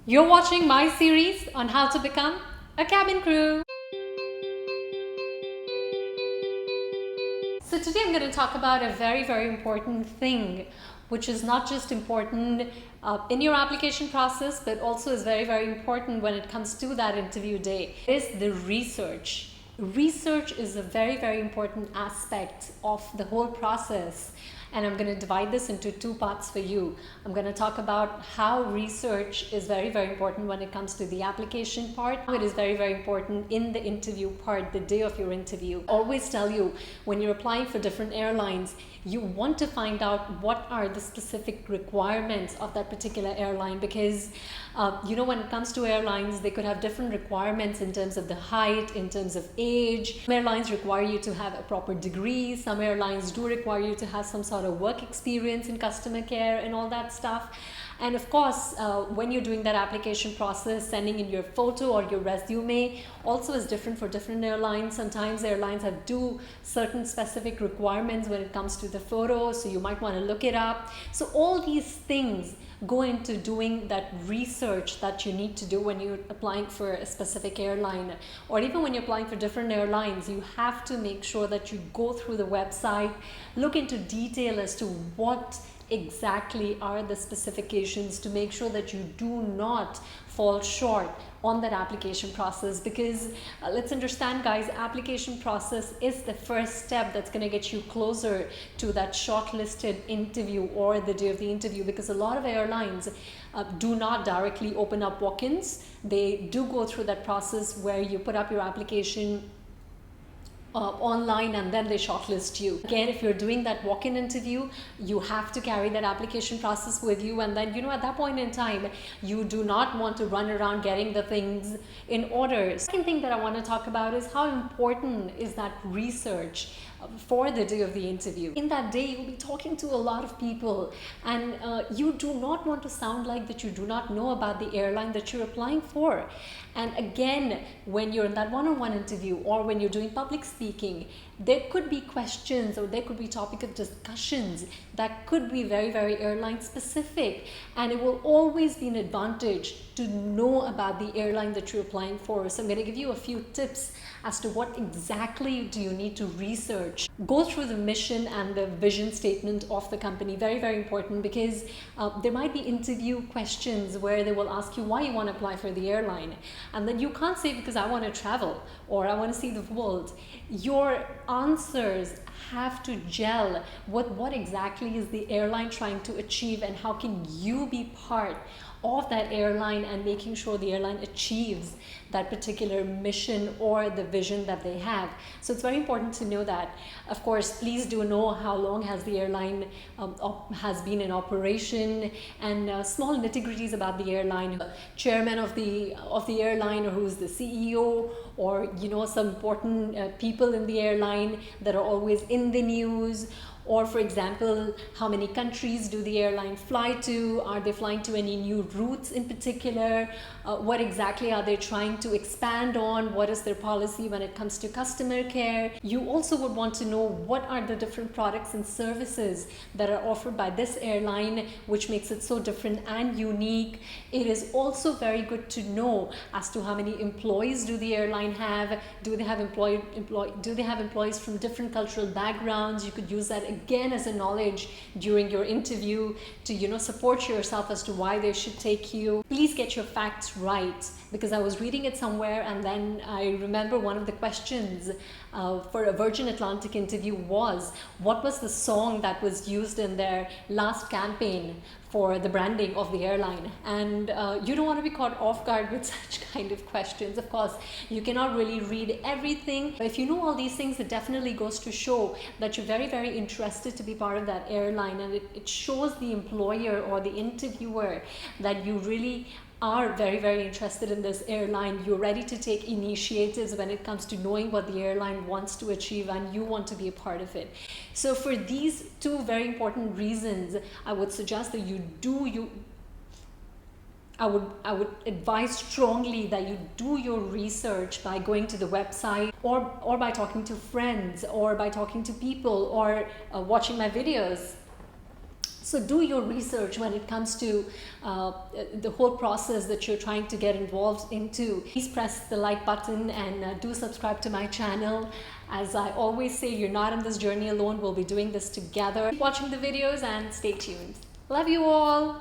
You're watching my series on how to become a cabin crew. So today I'm going to talk about a very, very important thing, which is not just important in your application process, but also is very, very important when it comes to that interview day, is the research. Research is a very, very important aspect of the whole process. And I'm going to divide this into two parts for you. I'm going to talk about how research is very, very important when it comes to the application part. It is very, very important in the interview part, the day of your interview. I always tell you, when you're applying for different airlines, you want to find out what are the specific requirements of that particular airline, because when it comes to airlines, they could have different requirements in terms of the height, in terms of age. Some airlines require you to have a proper degree. Some airlines do require you to have some sort of work experience in customer care and all that stuff. And of course, when you're doing that application process, sending in your photo or your resume also is different for different airlines. Sometimes airlines have certain specific requirements when it comes to the photo, so you might want to look it up. So all these things go into doing that research that you need to do when you're applying for a specific airline, or even when you're applying for different airlines. You have to make sure that you go through the website, look into detail as to what exactly are the specifications, to make sure that you do not fall short on that application process. Because let's understand, guys, application process is the first step that's going to get you closer to that shortlisted interview or the day of the interview, because a lot of airlines do not directly open up walk-ins. They do go through that process where you put up your application online and then they shortlist you. Again, if you're doing that walk-in interview, you have to carry that application process with you, and then at that point in time, you do not want to run around getting the things in order. Second thing that I want to talk about is how important is that research for the day of the interview. In that day, you'll be talking to a lot of people, and you do not want to sound like that you do not know about the airline that you're applying for. And again, when you're in that one-on-one interview or when you're doing public speaking, there could be questions or there could be topic of discussions that could be very, very airline specific, and it will always be an advantage to know about the airline that you're applying for. So I'm going to give you a few tips as to what exactly do you need to research. Go through the mission and the vision statement of the company. Very, very important, because there might be interview questions where they will ask you why you want to apply for the airline, and then you can't say because I want to travel or I want to see the world. Your answers have to gel with what exactly is the airline trying to achieve, and how can you be part of that airline and making sure the airline achieves that particular mission or the vision that they have. So it's very important to know that. Of course, please do know how long has the airline has been in operation, and small nitty-gritties about the airline. Chairman of the airline, or who's the CEO, or some important people in the airline that are always in the news. Or for example, how many countries do the airline fly to? Are they flying to any new routes in particular? What exactly are they trying to expand on? What is their policy when it comes to customer care? You also would want to know what are the different products and services that are offered by this airline, which makes it so different and unique. It is also very good to know as to how many employees do the airline have. Do they have employees from different cultural backgrounds? You could use that again as a knowledge during your interview to support yourself as to why they should take you. Please get your facts right, because I was reading it somewhere, and then I remember one of the questions for a Virgin Atlantic interview was, what was the song that was used in their last campaign for the branding of the airline? And you don't want to be caught off guard with such kind of questions. Of course, you cannot really read everything, but if you know all these things, it definitely goes to show that you're very, very interested to be part of that airline, and it shows the employer or the interviewer that you really are very, very interested in this airline. You're ready to take initiatives when it comes to knowing what the airline wants to achieve, and you want to be a part of it. So for these two very important reasons, I would suggest that I would advise strongly that you do your research by going to the website, or by talking to friends, or by talking to people, or watching my videos. So do your research when it comes to the whole process that you're trying to get involved into. Please press the like button and do subscribe to my channel. As I always say, you're not in this journey alone. We'll be doing this together. Keep watching the videos and stay tuned. Love you all.